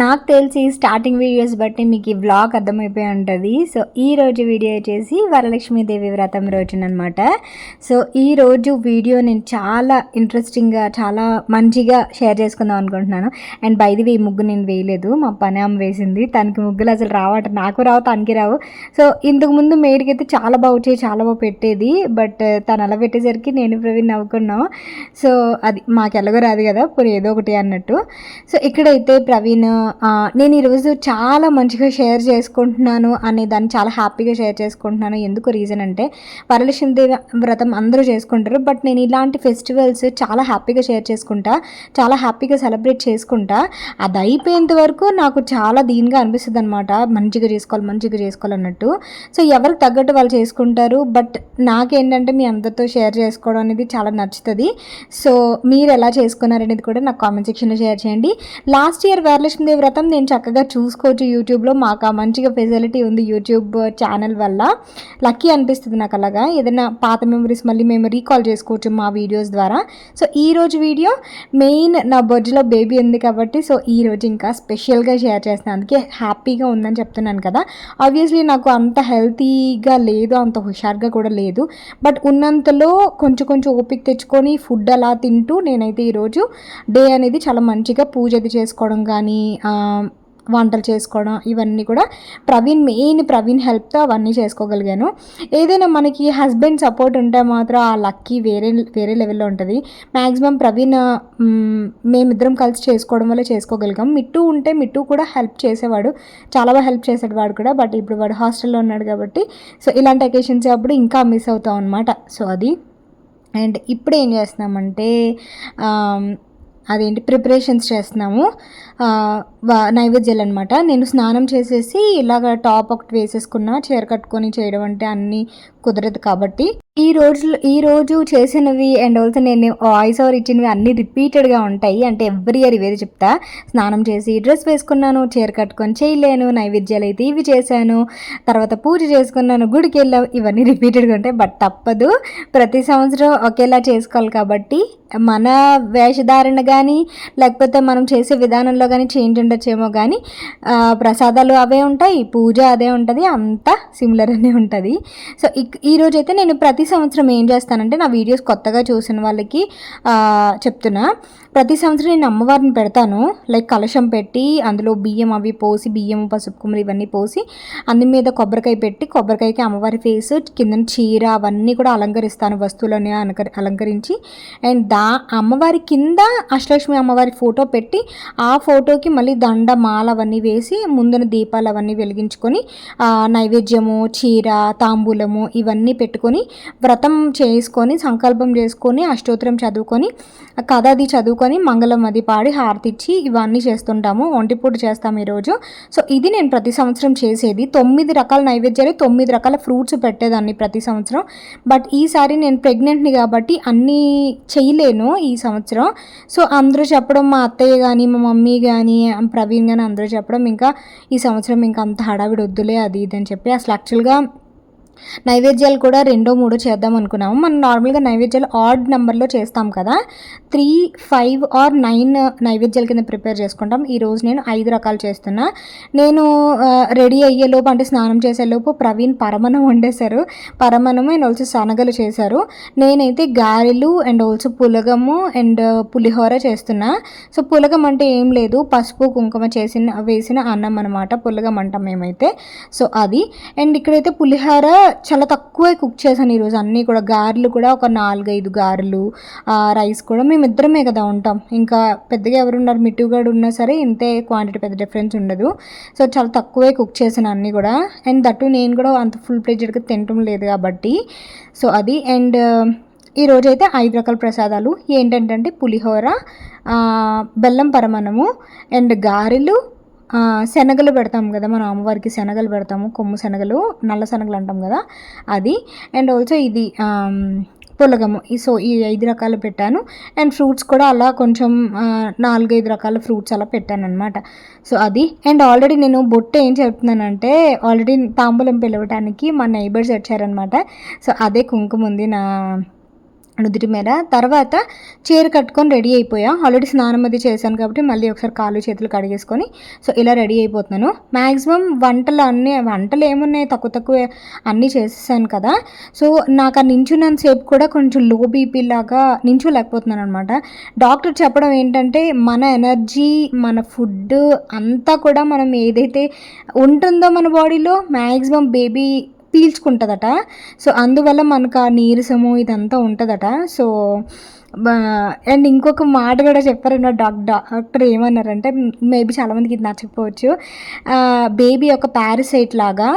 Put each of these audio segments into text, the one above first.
నాకు తెలిసి starting videos బట్టి మీకు ఈ వ్లాగ్ అర్థమైపోయి ఉంటుంది. సో ఈరోజు వీడియో వచ్చేసి వరలక్ష్మీదేవి వ్రతం రోజునమాట. సో ఈరోజు వీడియో నేను చాలా ఇంట్రెస్టింగ్గా చాలా మంచిగా షేర్ చేసుకుందాం అనుకుంటున్నాను. అండ్ బై ది వే ఈ ముగ్గు నేను వేయలేదు, మా పని ఆమె వేసింది. తనకి ముగ్గులు అసలు రావట, నాకు రావు తనకి రావు. సో ఇంతకుముందు మేడికి అయితే చాలా బాగా వచ్చేది, చాలా బాగా పెట్టేది. బట్ తను అలా పెట్టేసరికి నేను ప్రవీణ్ నవ్వుకున్నాం. సో అది మాకు ఎలాగో రాదు కదా, పోనీ ఏదో ఒకటి అన్నట్టు. సో ఇక్కడైతే ప్రవీణ్ నేను ఈరోజు చాలా మంచిగా షేర్ చేసుకుంటున్నాను అనే దాన్ని చాలా హ్యాపీగా షేర్ చేసుకుంటున్నాను. ఎందుకు రీజన్ అంటే వరలక్ష్మీదేవి వ్రతం అందరూ చేసుకుంటారు, బట్ నేను ఇలాంటి ఫెస్టివల్స్ చాలా హ్యాపీగా షేర్ చేసుకుంటా, చాలా హ్యాపీగా సెలబ్రేట్ చేసుకుంటా. అది అయిపోయేంత వరకు నాకు చాలా దీనిగా అనిపిస్తుంది అనమాట, మంచిగా చేసుకోవాలన్నట్టు. సో ఎవరికి తగ్గట్టు వాళ్ళు చేసుకుంటారు, బట్ నాకేంటంటే మీ అందరితో షేర్ చేసుకోవడం అనేది చాలా నచ్చుతుంది. సో మీరు ఎలా చేసుకున్నారనేది కూడా నాకు కామెంట్ సెక్షన్లో షేర్ చేయండి. లాస్ట్ ఇయర్ వరలక్ష్మీదేవి వ్రతం నేను చక్కగా చూసుకోవచ్చు యూట్యూబ్లో. మాకు ఆ మంచిగా ఫెసిలిటీ ఉంది యూట్యూబ్ ఛానల్ వల్ల. లక్కీ అనిపిస్తుంది నాకు అలాగా. ఏదైనా పాత మెమరీస్ మళ్ళీ మేము రీకాల్ చేసుకోవచ్చు మా వీడియోస్ ద్వారా. సో ఈరోజు వీడియో మెయిన్ నా బొజ్జులో బేబీ ఉంది కాబట్టి సో ఈరోజు ఇంకా స్పెషల్గా షేర్ చేస్తాను, అందుకే హ్యాపీగా ఉందని చెప్తున్నాను కదా. ఆబ్వియస్లీ నాకు అంత హెల్తీగా లేదు, అంత హుషారుగా కూడా లేదు, బట్ ఉన్నంతలో కొంచెం ఓపిక తెచ్చుకొని ఫుడ్ అలా తింటూ నేనైతే ఈరోజు డే అనేది చాలా మంచిగా పూజ అది చేసుకోవడం కానీ వంటలు చేసుకోవడం ఇవన్నీ కూడా ప్రవీణ్ హెల్ప్తో అవన్నీ చేసుకోగలిగాను. ఏదైనా మనకి హస్బెండ్ సపోర్ట్ ఉంటే మాత్రం ఆ లక్కీ వేరే లెవెల్లో ఉంటుంది. మ్యాక్సిమం ప్రవీణ్ మేమిద్దరం కలిసి చేసుకోవడం వల్ల చేసుకోగలిగాం. మిట్టు కూడా హెల్ప్ చేసేవాడు, చాలా బాగా హెల్ప్ చేసాడు వాడు కూడా. బట్ ఇప్పుడు వాడు హాస్టల్లో ఉన్నాడు కాబట్టి సో ఇలాంటి అకేషన్స్ అప్పుడు ఇంకా మిస్ అవుతాం అనమాట. సో అది. అండ్ ఇప్పుడు ఏం చేస్తున్నామంటే అదేంటి ప్రిపరేషన్స్ చేస్తున్నాము, నైవేద్యాలు అనమాట. నేను స్నానం చేసేసి ఇలాగ టాప్ ఒకటి వేసేసుకున్నా, చీర కట్టుకొని చేయడం అంటే అన్నీ కుదరదు కాబట్టి ఈ రోజు చేసినవి అండ్ ఆల్సో నేను వాయిస్ ఓవర్ ఇచ్చినవి అన్నీ రిపీటెడ్గా ఉంటాయి. అంటే ఎవ్రీ ఇయర్ ఇవేది చెప్తా. స్నానం చేసి డ్రెస్ వేసుకున్నాను, చీర కట్టుకొని చేయలేను, నైవేద్యాలు అయితే ఇవి చేశాను, తర్వాత పూజ చేసుకున్నాను, గుడికి వెళ్ళాం, ఇవన్నీ రిపీటెడ్గా ఉంటాయి. బట్ తప్పదు, ప్రతి సంవత్సరం ఒకేలా చేసుకోవాలి కాబట్టి మన వేషధారణ కానీ లేకపోతే మనం చేసే విధానంలో కానీ చేంజ్ ఉండొచ్చేమో కానీ ప్రసాదాలు అవే ఉంటాయి, పూజ అదే ఉంటుంది, అంతా సిమిలర్ అనే ఉంటుంది. సో ఈరోజైతే నేను ప్రతి సంవత్సరం ఏం చేస్తానంటే నా వీడియోస్ కొత్తగా చూసిన వాళ్ళకి చెప్తున్నా. ప్రతి సంవత్సరం నేను అమ్మవారిని పెడతాను, లైక్ కలశం పెట్టి అందులో బియ్యం అవి పోసి, బియ్యం పసుపు కుమ్మరి ఇవన్నీ పోసి అందు మీద కొబ్బరికాయ పెట్టి, కొబ్బరికాయకి అమ్మవారి ఫేస్ కింద చీర అవన్నీ కూడా అలంకరిస్తాను, వస్తువులని అలంకరించి. అండ్ అమ్మవారి కింద అష్టలక్ష్మి అమ్మవారి ఫోటో పెట్టి ఆ ఫోటోకి మళ్ళీ దండ మాల అవన్నీ వేసి ముందున దీపాలు అవన్నీ వెలిగించుకొని నైవేద్యము, చీర, తాంబూలము ఇవన్నీ పెట్టుకొని వ్రతం చేసుకొని సంకల్పం చేసుకొని అష్టోత్తరం చదువుకొని కథ అది చదువుకొని మంగళం అది పాడి హారతిచ్చి ఇవన్నీ చేస్తుంటాము. ఒంటిపూట చేస్తాము ఈరోజు. సో ఇది నేను ప్రతి సంవత్సరం చేసేది. 9 రకాల నైవేద్యాలు, 9 రకాల ఫ్రూట్స్ పెట్టేదాన్ని ప్రతి సంవత్సరం. బట్ ఈసారి నేను ప్రెగ్నెంట్ని కాబట్టి అన్నీ చేయలేను ఈ సంవత్సరం. సో అందరూ చెప్పడం, మా అత్తయ్య కానీ మా మమ్మీ కానీ ప్రవీణ్ కానీ అందరూ చెప్పడం, ఇంకా ఈ సంవత్సరం ఇంకా అంత హడావిడి వద్దులే అది ఇది అని చెప్పి అసలు యాక్చువల్గా నైవేద్యాలు కూడా 2, 3 చేద్దాం అనుకున్నాము. మనం నార్మల్గా నైవేద్యాలు ఆడ్ నెంబర్లో చేస్తాం కదా, 3, 5 ఆర్ 9 నైవేద్యాల కింద ప్రిపేర్ చేసుకుంటాం. ఈరోజు నేను 5 రకాలు చేస్తున్నా. నేను రెడీ అయ్యేలోపు అంటే స్నానం చేసేలోపు ప్రవీణ్ పరమన్నం వండేశారు. పరమన్నం అండ్ ఆల్సో శనగలు చేశారు. నేనైతే గారెలు అండ్ ఆల్సో పులగము అండ్ పులిహోర చేస్తున్నా. సో పులగం అంటే ఏం లేదు, పసుపు కుంకుమ వేసిన అన్నం అనమాట, పులగం అంటాం మేమైతే. సో అది. అండ్ ఇక్కడైతే పులిహోర చాలా తక్కువే కుక్ చేశాను ఈరోజు. అన్నీ కూడా గారెలు కూడా ఒక 4-5 గారెలు, రైస్ కూడా మేమిద్దరమే కదా ఉంటాం, ఇంకా పెద్దగా ఎవరున్నారు, మిట్టుగాడు ఉన్నా సరే ఇంతే క్వాంటిటీ, పెద్ద డిఫరెన్స్ ఉండదు. సో చాలా తక్కువే కుక్ చేశాను అన్నీ కూడా. అండ్ దట్టు నేను కూడా అంత ఫుల్ ప్లేజెడ్గా తినటం లేదు కాబట్టి సో అది. అండ్ ఈరోజైతే 5 రకాల ప్రసాదాలు ఏంటంటే పులిహోర, బెల్లం పరమన్నము అండ్ గారెలు, శనగలు పెడతాం కదా మనం అమ్మవారికి, శనగలు పెడతాము, కొమ్ము శనగలు, నల్ల శనగలు అంటాం కదా అది. అండ్ ఆల్సో ఇది పులగము. సో ఈ 5 రకాలు పెట్టాను. అండ్ ఫ్రూట్స్ కూడా అలా కొంచెం 4-5 రకాల ఫ్రూట్స్ అలా పెట్టాను అనమాట. సో అది. అండ్ ఆల్రెడీ నేను బొట్టు ఏం చెప్తున్నానంటే ఆల్రెడీ తాంబూలం పిలవటానికి మా నైబర్స్ వచ్చారనమాట. సో అదే కుంకుమ ఉంది నా నుదుటి మీద. తర్వాత చీర కట్టుకొని రెడీ అయిపోయా. ఆల్రెడీ స్నానం అది చేశాను కాబట్టి మళ్ళీ ఒకసారి కాళ్ళు చేతులు కడిగేసుకొని సో ఇలా రెడీ అయిపోతున్నాను. మ్యాక్సిమం వంటలు ఏమున్నాయి, తక్కువ తక్కువ అన్నీ చేసేసాను కదా. సో నాకు ఆ నించున్నంత సేపు కూడా కొంచెం లో బీపీ లాగా నించోలేకపోతున్నాను అనమాట. డాక్టర్ చెప్పడం ఏంటంటే మన ఎనర్జీ, మన ఫుడ్ అంతా కూడా మనం ఏదైతే ఉంటుందో మన బాడీలో మ్యాక్సిమం బేబీ పీల్చుకుంటుందట. సో అందువల్ల మనకు ఆ నీరసము ఇదంతా ఉంటుందట. సో అండ్ ఇంకొక మాట కూడా చెప్పారన్న డాక్టర్ ఏమన్నారంటే, మేబీ చాలామందికి ఇది నచ్చకపోవచ్చు, బేబీ ఒక పారసైట్ లాగా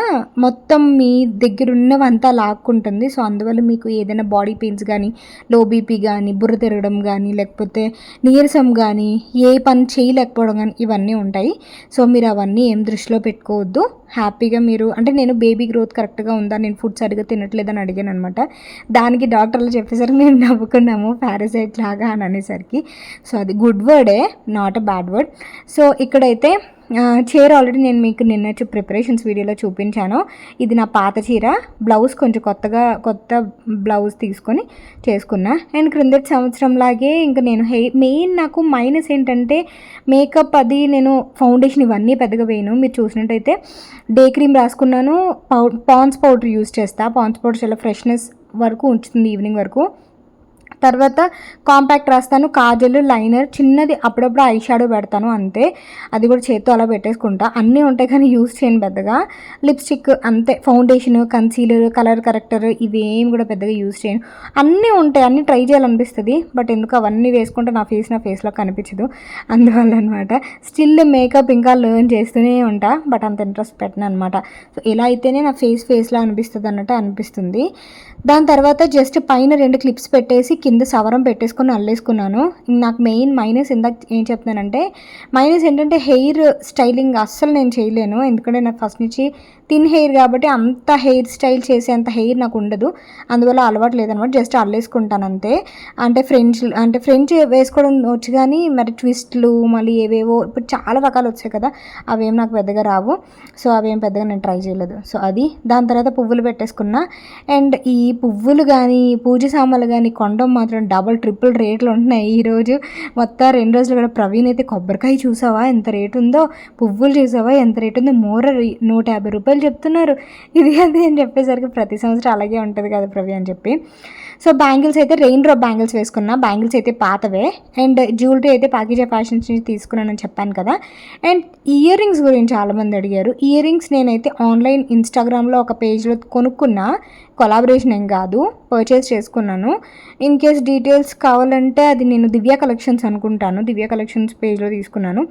మొత్తం మీ దగ్గర ఉన్నవంతా లాక్కుంటుంది. సో అందువల్ల మీకు ఏదైనా బాడీ పెయిన్స్ కానీ, లో బీపీ కానీ, బుర్ర తిరగడం కానీ, లేకపోతే నీరసం కానీ, ఏ పని చేయలేకపోవడం కానీ ఇవన్నీ ఉంటాయి. సో మీరు అవన్నీ ఏం దృష్టిలో పెట్టుకోవద్దు. హ్యాపీగా మీరు అంటే నేను బేబీ గ్రోత్ కరెక్ట్గా ఉందా, నేను ఫుడ్ సరిగ్గా తినట్లేదని అడిగాను అనమాట. దానికి డాక్టర్లు చెప్పేసరికి మేము నవ్వుకున్నాము, పారసైట్ లాగా అని అనేసరికి. సో అది గుడ్ వర్డే, not a bad word. So ఇక్కడైతే చీర ఆల్రెడీ నేను మీకు నిన్న ప్రిపరేషన్స్ వీడియోలో చూపించాను. ఇది నా పాత చీర. బ్లౌజ్ కొంచెం కొత్త బ్లౌజ్ తీసుకొని చేసుకున్నా. అండ్ క్రిందటి సంవత్సరంలాగే ఇంకా నేను మెయిన్ నాకు మైనస్ ఏంటంటే మేకప్ అది నేను ఫౌండేషన్ ఇవన్నీ పెద్దగా వేయను. మీరు చూసినట్టయితే డే క్రీమ్ రాసుకున్నాను, పాండ్స్ పౌడర్ యూస్ చేస్తా. పాండ్స్ పౌడర్ చాలా ఫ్రెష్నెస్ వరకు ఉంచుతుంది ఈవినింగ్ వరకు. తర్వాత కాంపాక్ట్ రాస్తాను, కాజల్, లైనర్, చిన్నది అప్పుడప్పుడు ఐ షాడో పెడతాను అంతే. అది కూడా చేత్తో అలా పెట్టేసుకుంటా. అన్నీ ఉంటాయి కానీ యూస్ చేయను పెద్దగా. లిప్స్టిక్ అంతే, ఫౌండేషన్, కన్సీలర్, కలర్ కరెక్టర్ ఇవేం కూడా పెద్దగా యూస్ చేయను. అన్నీ ఉంటాయి, అన్నీ ట్రై చేయాలనిపిస్తుంది. బట్ ఎందుకు అవన్నీ వేసుకుంటే నా ఫేస్లో కనిపించదు, అందువల్ల అనమాట. స్టిల్ మేకప్ ఇంకా లెర్న్ చేస్తూనే ఉంటా, బట్ అంత ఇంట్రెస్ట్ పెట్టను అనమాట. సో ఇలా అయితేనే నా ఫేస్లో అనిపిస్తుంది అన్నట్టు అనిపిస్తుంది. దాని తర్వాత జస్ట్ పైన 2 క్లిప్స్ పెట్టేసి కింద సవరం పెట్టేసుకొని అల్లేసుకున్నాను. నాకు మెయిన్ మైనస్ ఇందాక ఏం చెప్తున్నానంటే, మైనస్ ఏంటంటే హెయిర్ స్టైలింగ్ అస్సలు నేను చేయలేను. ఎందుకంటే నాకు ఫస్ట్ నుంచి థిన్ హెయిర్ కాబట్టి అంత హెయిర్ స్టైల్ చేసేంత హెయిర్ నాకు ఉండదు. అందువల్ల అలవాటు లేదనమాట. జస్ట్ అల్లేసుకుంటాను అంతే. అంటే ఫ్రెంచ్ వేసుకోవడం వచ్చు కానీ మరి ట్విస్ట్లు మళ్ళీ ఏవేవో ఇప్పుడు చాలా రకాలు వచ్చాయి కదా, అవేం నాకు పెద్దగా రావు. సో అవేం పెద్దగా నేను ట్రై చేయలేదు. సో అది. దాని తర్వాత పువ్వులు పెట్టేసుకున్నా. అండ్ ఈ పువ్వులు కానీ పూజ సామాన్లు కానీ కొనడం మాత్రం డబల్ ట్రిపుల్ రేట్లు ఉంటున్నాయి ఈరోజు. మొత్తం 2 రోజులు కూడా ప్రవీణ్ అయితే కొబ్బరికాయ చూసావా ఎంత రేటు ఉందో, పువ్వులు చూసావా ఎంత రేటు ఉందో, 150 రూపాయలు చెప్తున్నారు. ఇది అది అని చెప్పేసరికి ప్రతి సంవత్సరం అలాగే ఉంటుంది కదా ప్రవీణ్ అని చెప్పి. సో బ్యాంగిల్స్ అయితే రెయిన్ డ్రాప్ బ్యాంగిల్స్ వేసుకున్నా. బ్యాంగిల్స్ అయితే పాతవే. అండ్ జ్యువెలరీ అయితే పాకిజా ఫ్యాషన్స్ నుంచి తీసుకున్నానని చెప్పాను కదా. అండ్ ఇయర్ రింగ్స్ గురించి చాలామంది అడిగారు. ఇయర్ రింగ్స్ నేనైతే ఆన్లైన్ ఇన్స్టాగ్రామ్లో ఒక పేజ్లో కొనుక్కున్నా, కొలాబరేషన్ ఏం కాదు, పర్చేస్ చేసుకున్నాను. ఇన్ కేస్ డీటెయిల్స్ కావాలంటే అది నేను దివ్య కలెక్షన్స్ అనుకుంటాను, దివ్య కలెక్షన్స్ పేజ్లో తీసుకున్నాను.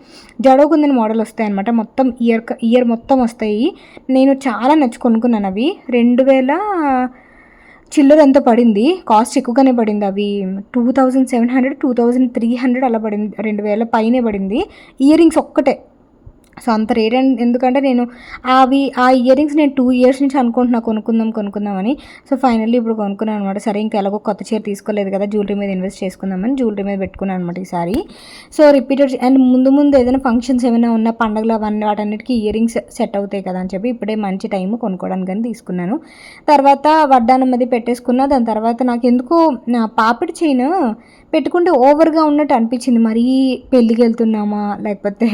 జడోకుందని మోడల్ వస్తాయి అనమాట, మొత్తం ఇయర్ మొత్తం వస్తాయి. నేను చాలా నచ్చి కొనుక్కున్నాను. అవి 2000 చిల్లర ఎంత పడింది, కాస్ట్ ఎక్కువగానే పడింది. అవి 2700 2300 అలా పడింది, 2000 పైనే పడింది. ఇయర్ రింగ్స్ ఒక్కటే. సో అంత రేట్ ఎందుకంటే నేను ఆ ఇయర్ రింగ్స్ నేను 2 ఇయర్స్ నుంచి కొనుక్కుందామని. సో ఫైనల్లీ ఇప్పుడు కొనుక్కున్నాను అనమాట. సరే ఇంకా ఎలాగో కొత్త చీర తీసుకోలేదు కదా, జ్యువెలరీ మీద ఇన్వెస్ట్ చేసుకుందామని జ్యువెలరీ మీద పెట్టుకున్నాను అనమాట ఈసారి. సో రిపీటెడ్ అండ్ ముందు ఏదైనా ఫంక్షన్స్ ఏమైనా ఉన్న పండుగలు వాటన్నిటికీ ఇయర్ రింగ్స్ సెట్ అవుతాయి కదా అని చెప్పి ఇప్పుడే మంచి టైం కొనుక్కోవడానికి అని తీసుకున్నాను. తర్వాత వడ్డానం అది పెట్టేసుకున్నా. దాని తర్వాత నాకు ఎందుకో నా పాపిడి చైన్ పెట్టుకుంటే ఓవర్గా ఉన్నట్టు అనిపించింది. మరీ పెళ్ళికి వెళ్తున్నామా, లేకపోతే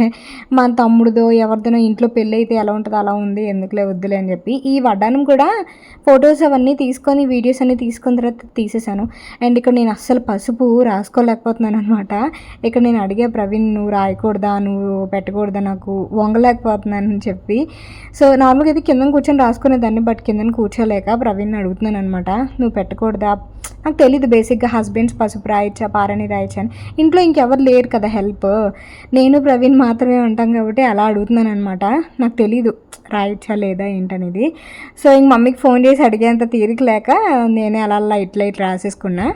మా తమ్ముడిదో ఎవరిదైనా ఇంట్లో పెళ్ళి అయితే ఎలా ఉంటుందో అలా ఉంది, ఎందుకులే వద్దులే అని చెప్పి ఈ వడ్డానం కూడా ఫొటోస్ అవన్నీ తీసుకొని వీడియోస్ అన్నీ తీసుకున్న తర్వాత తీసేసాను. అండ్ ఇక్కడ నేను అస్సలు పసుపు రాసుకోలేకపోతున్నాను అనమాట. ఇక్కడ నేను అడిగే ప్రవీణ్ నువ్వు రాయకూడదా, నువ్వు పెట్టకూడదా, నాకు వంగలేకపోతున్నాను అని చెప్పి. సో నార్మల్గా అయితే కింద కూర్చొని రాసుకునేదాన్ని, బట్ కింద కూర్చోలేక ప్రవీణ్ అడుగుతున్నాను అనమాట, నువ్వు పెట్టకూడదా. నాకు తెలీదు బేసిక్గా హస్బెండ్స్ పసుపు రాయచ్చా, పారని రాయచ్చా అని. ఇంట్లో ఇంకెవరు లేరు కదా హెల్ప్, నేను ప్రవీణ్ మాత్రమే ఉంటాం కాబట్టి అలా అడుగుతున్నాను అనమాట. నాకు తెలీదు రాయచ్చా లేదా ఏంటనేది. సో ఇంక మమ్మీకి ఫోన్ చేసి అడిగేంత తీరిక లేక నేనే అలా ఇట్లా రాసేసుకున్నా.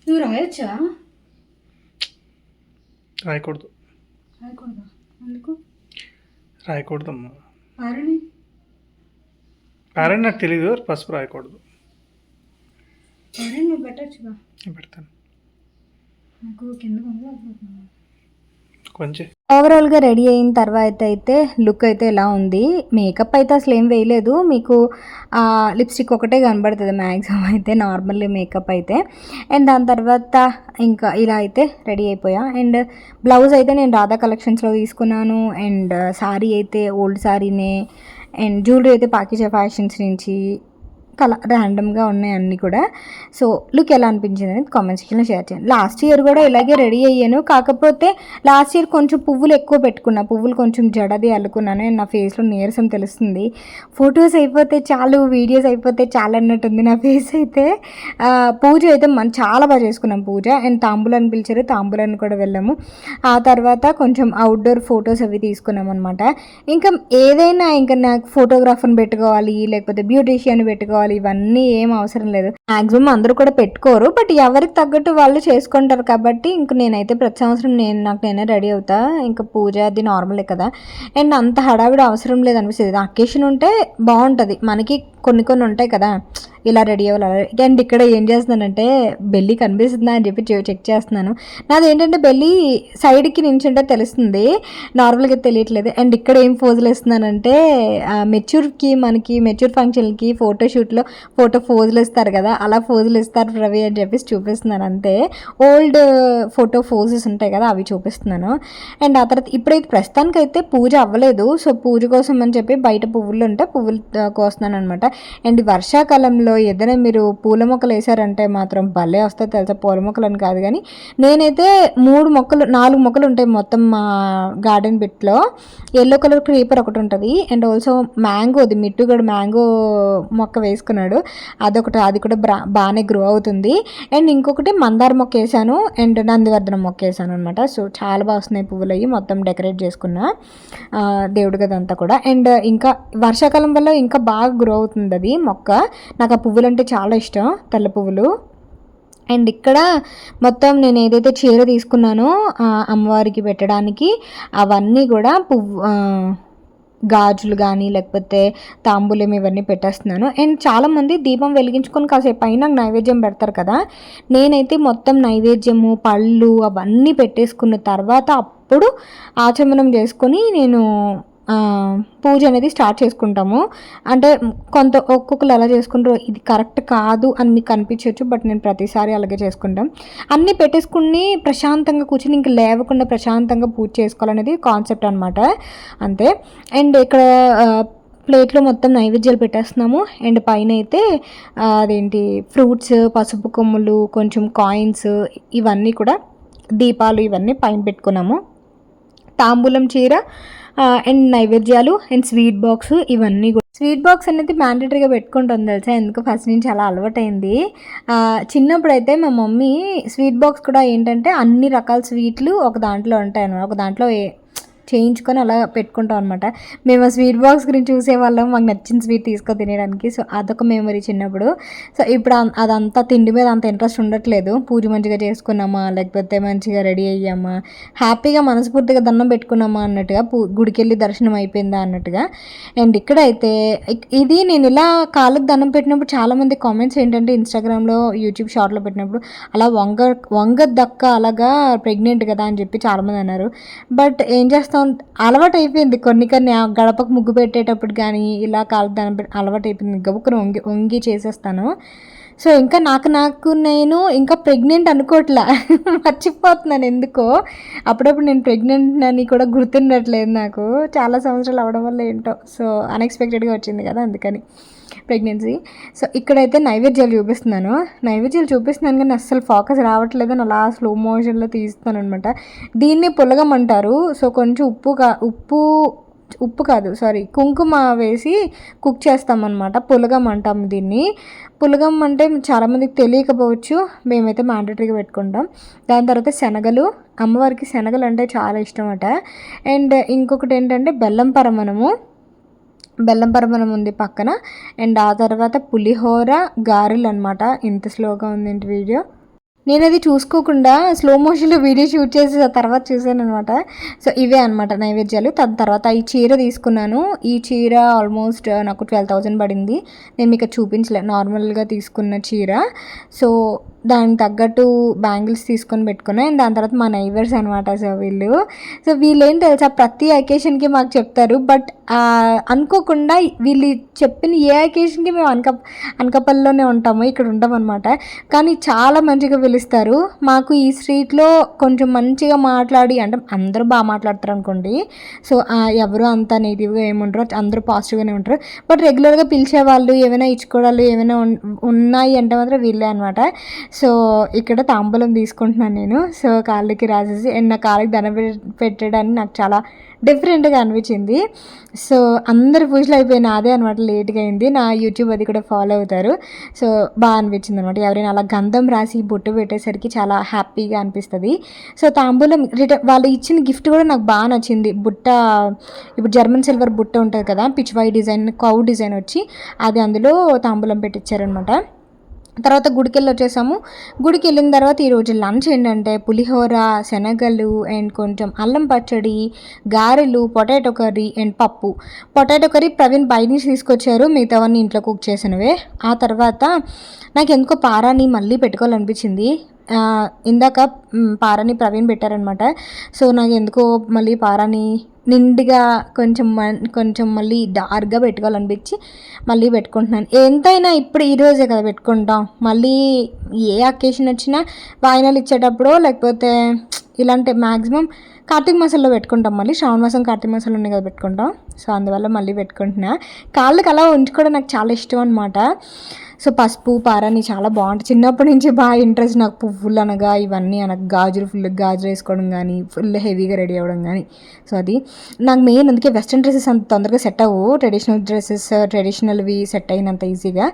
నువ్వు రాయొచ్చా? రాయకూడదు. ఎందుకు రాయకూడదమ్మా. పారని నాకు తెలీదు, పసుపు రాయకూడదు. నువ్వు పెట్టచ్చుగా. పెడతాను. కొంచెం ఓవరాల్గా రెడీ అయిన తర్వాత అయితే లుక్ అయితే ఎలా ఉంది. మేకప్ అయితే అసలు ఏం వేయలేదు, మీకు లిప్స్టిక్ ఒకటే కనబడుతుంది మ్యాక్సిమం అయితే నార్మల్ మేకప్ అయితే. అండ్ దాని తర్వాత ఇంకా ఇలా అయితే రెడీ అయిపోయా. అండ్ బ్లౌజ్ అయితే నేను రాధా కలెక్షన్స్లో తీసుకున్నాను. అండ్ శారీ అయితే ఓల్డ్ శారీనే. అండ్ జ్యువెలరీ అయితే పాకిజా ఫ్యాషన్స్ నుంచి ర్యాండమ్గా ఉన్నాయి అన్నీ కూడా. సో లుక్ ఎలా అనిపించింది అనేది కామెంట్ సెక్షన్లో షేర్ చేయండి. లాస్ట్ ఇయర్ కూడా ఇలాగే రెడీ అయ్యాను, కాకపోతే లాస్ట్ ఇయర్ కొంచెం పువ్వులు ఎక్కువ పెట్టుకున్నా, పువ్వులు కొంచెం జడది అల్లుకున్నాను. అండ్ నా ఫేస్లో నీరసం తెలుస్తుంది. ఫొటోస్ అయిపోతే చాలు, వీడియోస్ అయిపోతే చాలు అన్నట్టుంది నా ఫేస్ అయితే. పూజ అయితే మనం చాలా బాగా చేసుకున్నాం పూజ. అండ్ తాంబూలని పిలిచారు, తాంబూలని కూడా వెళ్ళాము. ఆ తర్వాత కొంచెం అవుట్డోర్ ఫొటోస్ అవి తీసుకున్నాం అనమాట. ఇంకా ఏదైనా ఇంకా నాకు ఫోటోగ్రాఫర్ని పెట్టుకోవాలి, లేకపోతే బ్యూటీషియన్ పెట్టుకోవాలి, ఇవన్నీ ఏం అవసరం లేదు. మ్యాక్సిమం అందరూ కూడా పెట్టుకోరు, బట్ ఎవరికి తగ్గట్టు వాళ్ళు చేసుకుంటారు. కాబట్టి ఇంక నేనైతే ప్రతి సంవత్సరం నేనే రెడీ అవుతా. ఇంకా పూజ అది నార్మలే కదా. అండ్ అంత హడావిడి అవసరం లేదు అనిపిస్తుంది. అకేషన్ ఉంటే బాగుంటుంది, మనకి కొన్ని ఉంటాయి కదా ఇలా రెడీ అవ్వాలి. అండ్ ఇక్కడ ఏం చేస్తున్నానంటే బెల్లి కనిపిస్తుందా అని చెప్పి చెక్ చేస్తున్నాను. నాది ఏంటంటే బెల్లి సైడ్కి నించుంటే తెలుస్తుంది, నార్మల్గా తెలియట్లేదు. అండ్ ఇక్కడ ఏం పోజులు ఇస్తున్నానంటే మనకి మెచ్యూర్ ఫంక్షన్కి ఫోటోషూట్లో పోజులు ఇస్తారు కదా, అలా పోజులు ఇస్తారు రవి అని చెప్పేసి చూపిస్తున్నాను అంతే. ఓల్డ్ ఫోటో పోజెస్ ఉంటాయి కదా అవి చూపిస్తున్నాను. అండ్ ఆ తర్వాత ఇప్పుడైతే ప్రస్తుతానికైతే పూజ అవ్వలేదు. సో పూజ కోసం అని చెప్పి బయట పువ్వులు ఉంటే పువ్వులు కోస్తున్నాను అనమాట. అండ్ వర్షాకాలంలో ఏదైనా మీరు పూల మొక్కలు వేసారంటే మాత్రం భలే వస్తాయి తెలుసా. పూల మొక్కలు అని కాదు కానీ నేనైతే 4 మొక్కలు ఉంటాయి మొత్తం మా గార్డెన్ బిట్లో. ఎల్లో కలర్ క్రీపర్ ఒకటి ఉంటుంది. అండ్ ఆల్సో మ్యాంగోది మిట్టుగడు మ్యాంగో మొక్క వేసుకున్నాడు, అది కూడా బాగానే గ్రో అవుతుంది. అండ్ ఇంకొకటి మందార మొక్క వేసాను, అండ్ నందివర్ధనం మొక్క వేసాను అనమాట. సో చాలా బాగా వస్తున్నాయి పువ్వులు అయ్యి, మొత్తం డెకరేట్ చేసుకున్నా దేవుడి గదంతా కూడా. అండ్ ఇంకా వర్షాకాలం వల్ల ఇంకా బాగా గ్రో అవుతుంది అది మొక్క. నాకు ఆ పువ్వులు అంటే చాలా ఇష్టం, తెల్ల పువ్వులు. అండ్ ఇక్కడ మొత్తం నేను ఏదైతే చీర తీసుకున్నానో అమ్మవారికి పెట్టడానికి అవన్నీ కూడా గాజులు కానీ లేకపోతే తాంబూలం ఇవన్నీ పెట్టేస్తున్నాను. అండ్ చాలామంది దీపం వెలిగించుకొని కాసేపు పైన నైవేద్యం పెడతారు కదా, నేనైతే మొత్తం నైవేద్యము పళ్ళు అవన్నీ పెట్టేసుకున్న తర్వాత అప్పుడు ఆచమనం చేసుకొని నేను పూజ అనేది స్టార్ట్ చేసుకుంటాము. అంటే ఒక్కొక్కరు ఎలా చేసుకుంటారో ఇది కరెక్ట్ కాదు అని మీకు అనిపించవచ్చు, బట్ నేను ప్రతిసారి అలాగే చేసుకుంటాం. అన్నీ పెట్టేసుకుని ప్రశాంతంగా కూర్చొని ఇంక లేవకుండా ప్రశాంతంగా పూజ చేసుకోవాలనేది కాన్సెప్ట్ అనమాట అంతే. అండ్ ఇక్కడ ప్లేట్లో మొత్తం నైవేద్యాలు పెట్టేస్తున్నాము. అండ్ పైన అయితే అదేంటి ఫ్రూట్స్, పసుపు కొమ్ములు, కొంచెం కాయిన్స్, ఇవన్నీ కూడా దీపాలు ఇవన్నీ పైన పెట్టుకున్నాము. తాంబూలం చీర అండ్ నైవేద్యాలు అండ్ స్వీట్ బాక్స్ ఇవన్నీ కూడా. స్వీట్ బాక్స్ అనేది మ్యాండేటరీగా పెట్టుకుంటాం తెలుసా, ఎందుకు ఫస్ట్ నుంచి అలా అలవాటైంది. చిన్నప్పుడైతే మా మమ్మీ స్వీట్ బాక్స్ కూడా ఏంటంటే అన్ని రకాల స్వీట్లు ఒక దాంట్లో ఉంటాయి అన్నమాట, ఒక దాంట్లో చేయించుకొని అలా పెట్టుకుంటాం అనమాట. మేము ఆ స్వీట్ బాక్స్ గురించి చూసేవాళ్ళం, మాకు నచ్చిన స్వీట్ తీసుకొని తినడానికి. సో అదొక మెమరీ చిన్నప్పుడు. సో ఇప్పుడు అదంతా తిండి మీద అంత ఇంట్రెస్ట్ ఉండట్లేదు. పూజ మంచిగా చేసుకున్నామా, లేకపోతే మంచిగా రెడీ అయ్యామా, హ్యాపీగా మనస్ఫూర్తిగా దండం పెట్టుకున్నామా అన్నట్టుగా, గుడికి వెళ్ళి దర్శనం అయిపోయిందా అన్నట్టుగా. అండ్ ఇక్కడైతే ఇది నేను ఇలా కాళ్ళకు దండం పెట్టినప్పుడు చాలామంది కామెంట్స్ ఏంటంటే ఇన్స్టాగ్రామ్లో యూట్యూబ్ షార్ట్లో పెట్టినప్పుడు అలా వంగదక్క అలాగా ప్రెగ్నెంట్ కదా అని చెప్పి చాలామంది అన్నారు. బట్ ఏం చేస్తాం, అలవాటు అయిపోయింది. కొన్ని గడపకు ముగ్గు పెట్టేటప్పుడు కానీ ఇలా కాళ్ళకు దండం అలవాటు అయిపోయింది, గబుక్కున వంగి చేసేస్తాను. సో ఇంకా నాకు నేను ఇంకా ప్రెగ్నెంట్ అనుకోవట్లా, మర్చిపోతున్నాను ఎందుకో. అప్పుడప్పుడు నేను ప్రెగ్నెంట్ అని కూడా గుర్తుండట్లేదు నాకు, చాలా సంవత్సరాలు అవ్వడం వల్ల ఏంటో. సో అన్ఎక్స్పెక్టెడ్గా వచ్చింది కదా అందుకని ప్రెగ్నెన్సీ. సో ఇక్కడైతే నైవేద్యాలు చూపిస్తున్నాను కానీ అస్సలు ఫోకస్ రావట్లేదు, అలా స్లో మోషన్లో తీస్తాను అనమాట. దీన్ని పులగం అంటారు. సో కొంచెం ఉప్పు కాదు సారీ కుంకుమ వేసి కుక్ చేస్తామన్నమాట, పులగం అంటాం దీన్ని. పులగం అంటే చాలామందికి తెలియకపోవచ్చు, మేమైతే మ్యాండేటరీగా పెట్టుకుంటాం. దాని తర్వాత శనగలు, అమ్మవారికి శనగలు అంటే చాలా ఇష్టం అట. అండ్ ఇంకొకటి ఏంటంటే బెల్లం పరమనం ఉంది పక్కన. అండ్ ఆ తర్వాత పులిహోర, గారెలు అనమాట. ఇంత స్లోగా ఉంది ఏంటి వీడియో, నేను అది చూసుకోకుండా స్లో మోషన్లో వీడియో షూట్ చేసి ఆ తర్వాత చూసాను అనమాట. సో ఇవే అనమాట నైవేద్యాలు. దాని తర్వాత ఈ చీర తీసుకున్నాను. ఈ చీర ఆల్మోస్ట్ నాకు 12,000 పడింది. నేను మీకు చూపించలే, నార్మల్గా తీసుకున్న చీర. సో దానికి తగ్గట్టు బ్యాంగిల్స్ తీసుకొని పెట్టుకున్నాను. అండ్ దాని తర్వాత మా నైబర్స్ అనమాట. సో వీళ్ళు ఏం తెలుసా, ప్రతి అకేషన్కి మాకు చెప్తారు. బట్ అనుకోకుండా వీళ్ళు చెప్పిన ఏ అకేషన్కి మేము అనకాపల్లిలోనే ఉంటాము, ఇక్కడ ఉంటామన్నమాట. కానీ చాలా మంచిగా పిలుస్తారు. మాకు ఈ స్ట్రీట్లో కొంచెం మంచిగా మాట్లాడి, అంటే అందరూ బాగా మాట్లాడతారు అనుకోండి. సో ఎవరు అంత నెగిటివ్గా ఏముంటారో, అందరూ పాజిటివ్గానే ఉంటారు. బట్ రెగ్యులర్గా పిలిచేవాళ్ళు, ఏమైనా ఇచ్చుకోవడాలు ఏమైనా ఉన్నాయి అంటే మాత్రం వీళ్ళే అనమాట. సో ఇక్కడ తాంబూలం తీసుకుంటున్నాను నేను. సో కాళ్ళకి రాసేసి, అండ్ నా కాళ్ళకి దండం పెట్టడానికి నాకు చాలా డిఫరెంట్గా అనిపించింది. సో అందరు పూజలు అయిపోయిన అదే అనమాట, లేట్గా అయింది. నా యూట్యూబ్ అది కూడా ఫాలో అవుతారు. సో బాగా అనిపించింది అనమాట. ఎవరైనా అలా గంధం రాసి బొట్టు పెట్టేసరికి చాలా హ్యాపీగా అనిపిస్తుంది. సో తాంబూలం వాళ్ళు ఇచ్చిన గిఫ్ట్ కూడా నాకు బాగా నచ్చింది. బుట్ట, ఇప్పుడు జర్మన్ సిల్వర్ బుట్ట ఉంటుంది కదా, పిచ్వాయి డిజైన్, కౌ డిజైన్ వచ్చి అది అందులో తాంబూలం పెట్టించారనమాట. తర్వాత గుడికి వచ్చేసాము. గుడికి వెళ్ళిన తర్వాత ఈరోజు లంచ్ ఏంటంటే పులిహోర, శనగలు, అండ్ కొంచెం అల్లం పచ్చడి, గారెలు, పొటాటో కర్రీ అండ్ పప్పు. పొటాటో కర్రీ ప్రవీణ్ బయట నుంచి తీసుకొచ్చారు, మిగతావన్నీ ఇంట్లో కుక్ చేసినవే. ఆ తర్వాత నాకు ఎందుకో పారాని మళ్ళీ పెట్టుకోవాలనిపించింది. ఇందాక పారాని ప్రవీణ్ పెట్టారనమాట. సో నాకు ఎందుకో మళ్ళీ పారాని నిండుగా కొంచెం మళ్ళీ డార్క్గా పెట్టుకోవాలనిపించి మళ్ళీ పెట్టుకుంటున్నాను. ఎంతైనా ఇప్పుడు ఈరోజే కదా పెట్టుకుంటాం, మళ్ళీ ఏ అకేషన్ వచ్చినా వాయినాలు ఇచ్చేటప్పుడు, లేకపోతే ఇలాంటి మ్యాక్సిమం కార్తీక మాసంలో పెట్టుకుంటాం. మళ్ళీ శ్రావణ మాసం కార్తీక మాసంలో ఉన్నాయి కదా పెట్టుకుంటాం. సో అందువల్ల మళ్ళీ పెట్టుకుంటున్నా. కాళ్ళకి అలా ఉంచుకోవడం నాకు చాలా ఇష్టం అనమాట. సో పసుపు, పారాని చాలా బాగుంటుంది. చిన్నప్పటి నుంచి బాగా ఇంట్రెస్ట్ నాకు, పువ్వులు అనగా ఇవన్నీ అనగా, గాజులు వేసుకోవడం కానీ, ఫుల్ హెవీగా రెడీ అవ్వడం కానీ. సో అది నాకు మెయిన్. అందుకే వెస్ట్రన్ డ్రెస్సెస్ అంత తొందరగా సెట్ అవ్వవు, ట్రెడిషనల్వి సెట్ అయినంత ఈజీగా.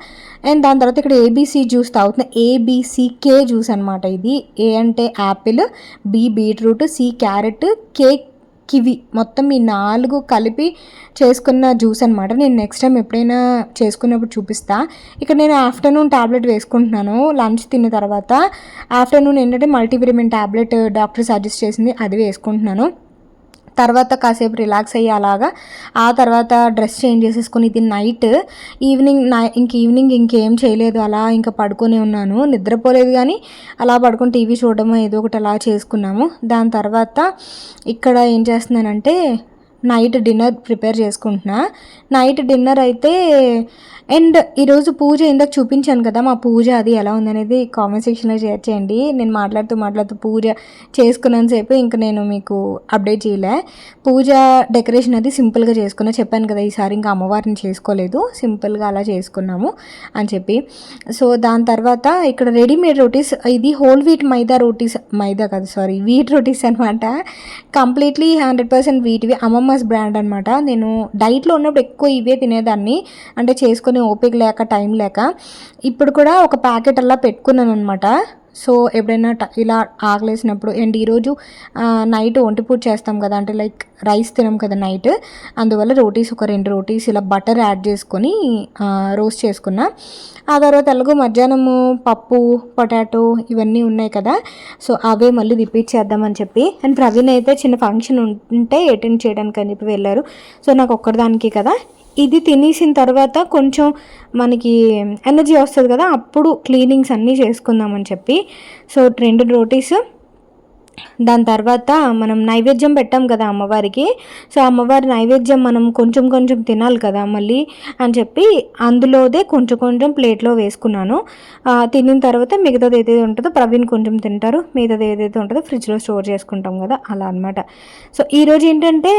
అండ్ దాని తర్వాత ఇక్కడ ఏబీసీ జ్యూస్ తాగుతున్నా. ఏబీసీకే జ్యూస్ అనమాట ఇది. ఏ అంటే apple, B beetroot, C carrot, K kiwi, మొత్తం ఈ 4 కలిపి చేసుకున్న జ్యూస్ అనమాట. నేను నెక్స్ట్ టైం ఎప్పుడైనా చేసుకున్నప్పుడు చూపిస్తా. ఇక్కడ నేను ఆఫ్టర్నూన్ ట్యాబ్లెట్ వేసుకుంటున్నాను. లంచ్ తిన్న తర్వాత ఆఫ్టర్నూన్ ఏంటంటే మల్టీవిటమిన్ ట్యాబ్లెట్ డాక్టర్ సజెస్ట్ చేసింది, అది వేసుకుంటున్నాను. తర్వాత కాసేపు రిలాక్స్ అయ్యి అలాగా ఆ తర్వాత డ్రెస్ చేంజ్ చేసేసుకొని, ఇది నైట్. ఈవినింగ్ ఇంకేం చేయలేదు, అలా ఇంకా పడుకొని ఉన్నాను. నిద్రపోలేదు కానీ అలా పడుకొని టీవీ చూడడమో ఏదో ఒకటి అలా చేసుకున్నాము. దాని తర్వాత ఇక్కడ ఏం చేస్తున్నానంటే నైట్ డిన్నర్ ప్రిపేర్ చేసుకుంటున్నా. నైట్ డిన్నర్ అయితే, అండ్ ఈరోజు పూజ ఇందాక చూపించాను కదా, మా పూజ అది ఎలా ఉందనేది కామెంట్ సెక్షన్లో షేర్ చేయండి. నేను మాట్లాడుతూ పూజ చేసుకున్నంతసేపు ఇంకా నేను మీకు అప్డేట్ చేయలే. పూజ డెకరేషన్ అది సింపుల్గా చేసుకున్నా, చెప్పాను కదా ఈసారి ఇంకా అమ్మవారిని చేసుకోలేదు, సింపుల్గా అలా చేసుకున్నాము అని చెప్పి. సో దాని తర్వాత ఇక్కడ రెడీమేడ్ రోటీస్, ఇది హోల్ వీట్ వీట్ రోటీస్ అనమాట. కంప్లీట్లీ 100% వీటివి, అమ్మమ్మస్ బ్రాండ్ అనమాట. నేను డైట్లో ఉన్నప్పుడు ఎక్కువ ఇవే తినేదాన్ని, అంటే చేసుకునే ఓపిక లేక, టైం లేక. ఇప్పుడు కూడా ఒక ప్యాకెట్ అలా పెట్టుకున్నాను అనమాట. సో ఎప్పుడైనా ఇలా ఆకలేసినప్పుడు. అండ్ ఈరోజు నైట్ ఒంటిపూట చేస్తాం కదా, అంటే లైక్ రైస్ తినం కదా నైట్, అందువల్ల ఒక 2 రోటీస్ ఇలా బటర్ యాడ్ చేసుకొని రోస్ట్ చేసుకున్నా. ఆ తర్వాత ఎలాగో మధ్యాహ్నము పప్పు, పొటాటో ఇవన్నీ ఉన్నాయి కదా, సో అవే మళ్ళీ రిపీట్ చేద్దామని చెప్పి. అండ్ ప్రవీణ్ అయితే చిన్న ఫంక్షన్ ఉంటే అటెండ్ చేయడానికి అని చెప్పి వెళ్ళారు. సో నాకు ఒక్కదానికి కదా, ఇది తినేసిన తర్వాత కొంచెం మనకి ఎనర్జీ వస్తుంది కదా, అప్పుడు క్లీనింగ్స్ అన్నీ చేసుకుందామని చెప్పి. సో 2 రోటీస్. దాని తర్వాత మనం నైవేద్యం పెట్టాం కదా అమ్మవారికి. సో అమ్మవారి నైవేద్యం మనం కొంచెం తినాలి కదా మళ్ళీ అని చెప్పి అందులోదే కొంచెం ప్లేట్లో వేసుకున్నాను. తినిన తర్వాత మిగతాది ఏదైతే ఉంటుందో ప్రవీణ్ కొంచెం తింటారు, మిగతాది ఏదైతే ఉంటుందో ఫ్రిడ్జ్లో స్టోర్ చేసుకుంటాం కదా, అలా అనమాట. సో ఈరోజు ఏంటంటే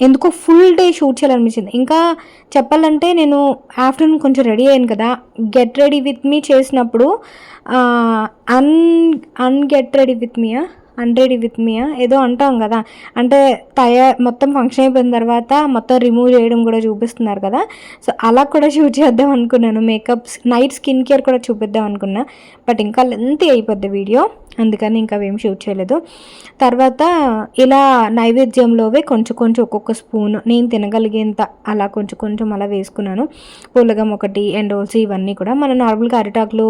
ఎందుకో ఫుల్ డే షూట్ చేయాలనిపించింది. ఇంకా చెప్పాలంటే నేను ఆఫ్టర్నూన్ కొంచెం రెడీ అయ్యాను కదా, గెట్ రెడీ విత్ మీ చేసినప్పుడు అన్రెడీ విత్ మీ ఏదో అంటాం కదా, అంటే మొత్తం ఫంక్షన్ అయిపోయిన తర్వాత మొత్తం రిమూవ్ చేయడం కూడా చూపిస్తున్నారు కదా. సో అలా కూడా షూట్ చేద్దాం అనుకున్నాను. మేకప్స్, నైట్ స్కిన్ కేర్ కూడా చూపిద్దాం అనుకున్నా, బట్ ఇంకా లెంతీ అయిపోద్ది వీడియో, అందుకని ఇంకా ఏం షూట్ చేయలేదు. తర్వాత ఇలా నైవేద్యంలోవే కొంచెం ఒక్కొక్క స్పూన్ నేను తినగలిగేంత అలా కొంచెం అలా వేసుకున్నాను. పులగం ఒకటి, అండ్ ఆల్సో ఇవన్నీ కూడా మనం నార్మల్గా అరిటాకులో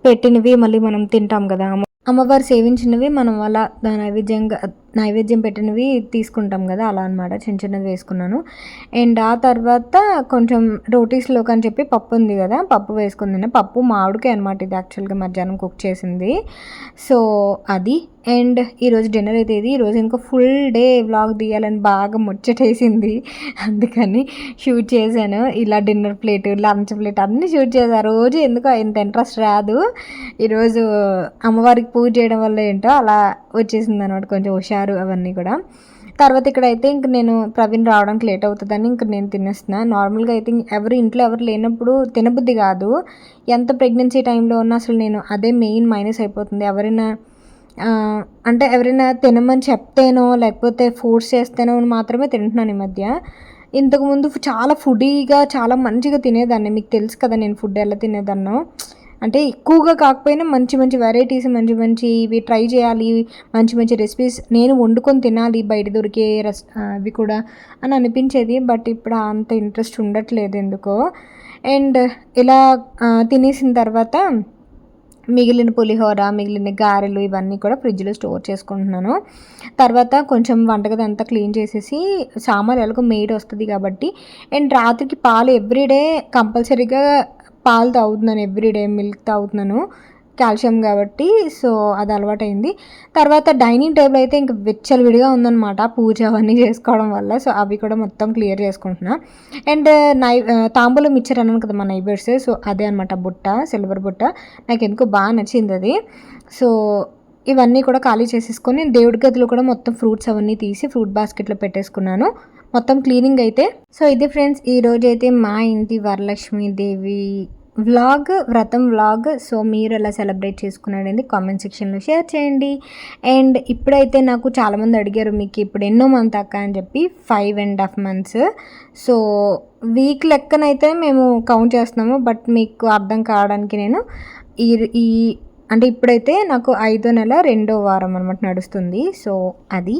పెట్టినవి మళ్ళీ మనం తింటాం కదా, అమ్మవారు సేవించినవి మనం అలా నైవేద్యం పెట్టినవి తీసుకుంటాం కదా, అలా అనమాట. చిన్న చిన్నది వేసుకున్నాను. అండ్ ఆ తర్వాత కొంచెం రోటీస్లోకి అని చెప్పి పప్పు ఉంది కదా, పప్పు వేసుకుని తిన్నా. పప్పు మామిడికాయ అనమాట ఇది, యాక్చువల్గా మధ్యాహ్నం కుక్ చేసింది. సో అది. అండ్ ఈరోజు డిన్నర్ అయితే ఇది. ఈరోజు ఇంకా ఫుల్ డే వ్లాగ్ తీయాలని బాగా ముచ్చటేసింది, అందుకని షూట్ చేశాను. ఇలా డిన్నర్ ప్లేట్, లంచ్ ప్లేట్ అన్నీ షూట్ చేశాను. రోజు ఎందుకో ఇంత ఇంట్రెస్ట్ రాదు, ఈరోజు అమ్మవారికి పూజ చేయడం వల్ల ఏంటో అలా వచ్చేసింది అనమాట, కొంచెం హుషారు అవన్నీ కూడా. తర్వాత ఇక్కడైతే ఇంక నేను ప్రవీణ్ రావడానికి లేట్ అవుతుందని ఇంక నేను తినేస్తున్నా. నార్మల్గా అయితే ఇంట్లో ఎవరు లేనప్పుడు తినబుద్ధి కాదు. ఎంత ప్రెగ్నెన్సీ టైంలో ఉన్నా అసలు నేను అదే మెయిన్ మైనస్ అయిపోతుంది. ఎవరైనా తినమని చెప్తేనో లేకపోతే ఫోర్స్ చేస్తేనో మాత్రమే తింటున్నాను ఈ మధ్య. ఇంతకుముందు చాలా ఫుడీగా చాలా మంచిగా తినేదాన్ని. మీకు తెలుసు కదా నేను ఫుడ్ ఎలా తినేదాన్నో. అంటే ఎక్కువగా కాకపోయినా మంచి మంచి వెరైటీస్, మంచి మంచి ఇవి ట్రై చేయాలి, మంచి మంచి రెసిపీస్ నేను వండుకొని తినాలి బయట దొరికే అవి కూడా అని అనిపించేది. బట్ ఇప్పుడు అంత ఇంట్రెస్ట్ ఉండట్లేదు ఎందుకో. అండ్ ఇలా తినేసిన తర్వాత మిగిలిన పులిహోర, మిగిలిన గారెలు ఇవన్నీ కూడా ఫ్రిడ్జ్లో స్టోర్ చేసుకుంటున్నాను. తర్వాత కొంచెం వంటగది అంతా క్లీన్ చేసేసి, సామాన్లు ఎలాగో మెయిడ్ వస్తుంది కాబట్టి, అండ్ రాత్రికి పాలు ఎవ్రీడే కంపల్సరీగా పాలు తాగుతున్నాను, ఎవ్రీడే మిల్క్ తాగుతున్నాను, కాల్షియం కాబట్టి. సో అది అలవాటైంది. తర్వాత డైనింగ్ టేబుల్ అయితే ఇంక విచ్చలవిడిగా ఉందన్నమాట, పూజ అవన్నీ చేసుకోవడం వల్ల. సో అవి కూడా మొత్తం క్లియర్ చేసుకుంటున్నా. అండ్ తాంబూలం ఇచ్చారు అన్నాను కదా మా నైబర్స్, సో అదే అనమాట బుట్ట, సిల్వర్ బుట్ట. నాకు ఎందుకో బాగా నచ్చింది అది. సో ఇవన్నీ కూడా ఖాళీ చేసేసుకొని దేవుడి గదిలో కూడా మొత్తం ఫ్రూట్స్ అవన్నీ తీసి ఫ్రూట్ బాస్కెట్లో పెట్టేసుకున్నాను. మొత్తం క్లీనింగ్ అయితే. సో ఇది ఫ్రెండ్స్, ఈరోజు అయితే మా ఇంటి వరలక్ష్మీదేవి వ్రతం వ్లాగ్. సో మీరు ఎలా సెలబ్రేట్ చేసుకున్నారండి కామెంట్ సెక్షన్లో షేర్ చేయండి. అండ్ ఇప్పుడైతే నాకు చాలామంది అడిగారు, మీకు ఇప్పుడు ఎన్నో మంత్ అక్క అని చెప్పి. 5.5 months. సో వీక్ లెక్కనైతే మేము కౌంట్ చేస్తున్నాము, బట్ మీకు అర్థం కావడానికి నేను ఈ అంటే ఇప్పుడైతే నాకు 5వ నెల 2వ వారం అనమాట నడుస్తుంది. సో అది.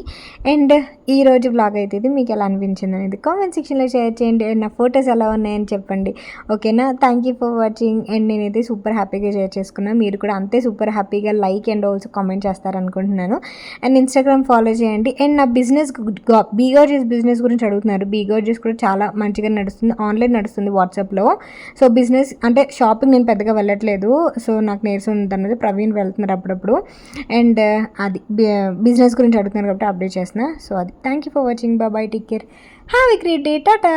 అండ్ ఈరోజు వ్లాగ్ అయితే ఇది. మీకు ఎలా అనిపించింది అనేది కామెంట్ సెక్షన్లో షేర్ చేయండి. అండ్ నా ఫొటోస్ ఎలా ఉన్నాయని చెప్పండి, ఓకేనా. Thank you for watching. And నేనైతే సూపర్ హ్యాపీగా షేర్ చేసుకున్నాను, మీరు కూడా అంతే సూపర్ హ్యాపీగా లైక్ అండ్ ఆల్సో కామెంట్ చేస్తారనుకుంటున్నాను. అండ్ ఇన్స్టాగ్రామ్ ఫాలో చేయండి. అండ్ నా బిజినెస్ బీగార్జెస్ బిజినెస్ గురించి అడుగుతున్నారు. బీగార్జెస్ కూడా చాలా మంచిగా నడుస్తుంది, ఆన్లైన్ నడుస్తుంది వాట్సాప్లో. సో బిజినెస్ అంటే షాపింగ్ నేను పెద్దగా వెళ్ళట్లేదు, సో నాకు నేర్చుంది అన్నది. ప్రవీణ్ వెళ్తున్నారు అప్పుడప్పుడు. అండ్ అది బిజినెస్ గురించి అడుగుతున్నారు కాబట్టి అప్డేట్ చేస్తున్నా. సో అది. Thank you for watching. Bye, take care, have a great day, Tata.